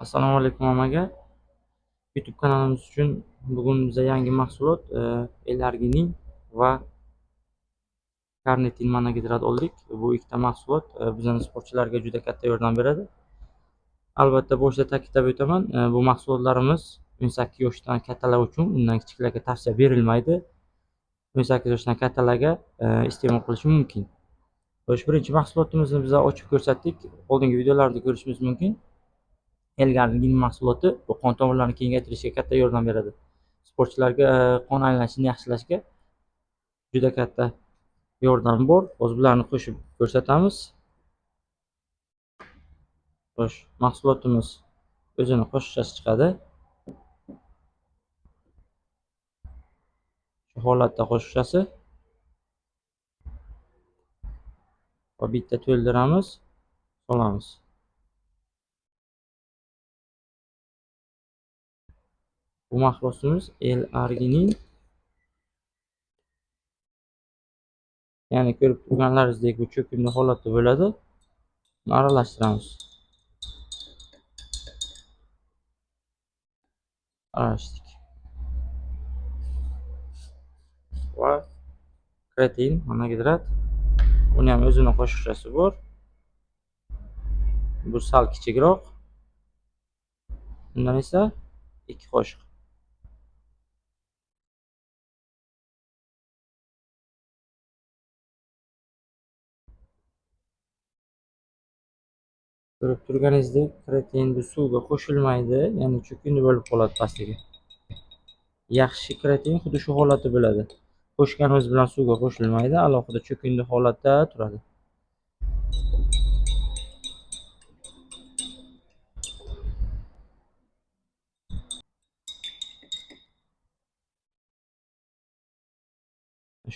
Assalomu alaykum hammaga. YouTube kanalimiz uchun bugun biza yangi mahsulot L-arginin va karnitin monogidrat oldik. Bu ikkita mahsulot bizning sportchilarga juda katta yordam beradi. Albatta boshida ta'kidlab o'taman, bu mahsulotlarimiz 18 yoshdan kattalar uchun, undan kichiklarga tavsiya berilmaydi. 18 yoshdan kattalarga iste'mol qilish mumkin. Xo'sh, birinchi mahsulotimizni biza ochib ko'rsatdik. Oldingi videolarda ko'rishingiz mumkin. L-arginin mahsuloti bu qon tomirlarini kengaytirishga katta yordam beradi. Sportchilarga qon aylanishini yaxshilashga juda katta yordam bor. Hozir bularni qo'shib ko'rsatamiz. Xo'sh, mahsulotimiz o'zini qo'shishasi chiqadi. Shu holatda qo'shishasi va bitta to'ldiramiz, solamiz. Bu mahsulotimiz L-arginin. Ya'ni ko'rib turganlaringizdek bu cho'kimli holatda bo'ladi. Aralashtiramiz. Aralashtirdik. Va kreatin, monogidrat. Uni ham o'zini qo'shishasi bor. Bu sal kichikroq. Undan esa 2 qoshiq. Ko'rib turganingizdek, kreatin bu suvga qo'shilmaydi, ya'ni cho'kinli bo'lib qoladi pastiga. Yaxshi kreatin xuddi shu holatda bo'ladi. Qo'shganimiz bilan suvga qo'shilmaydi, alohida cho'kinli holatda turadi.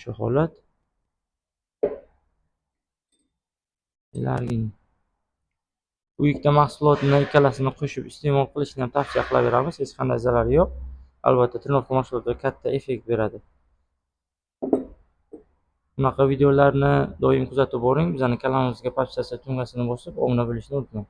Shu holat L-arginin. Bu ikkita mahsulotni ikkalasini qo'shib iste'mol qilishni ham tavsiya qilaveramiz. Hech qanday zarari yo'q. Albatta trenirovka mashg'ulotida katta effekt beradi. Bunaqa videolarni doim kuzatib boring. Bizning kanalimizga podpisatsiya tugmasini bosib, obuna bo'lishni unutmang.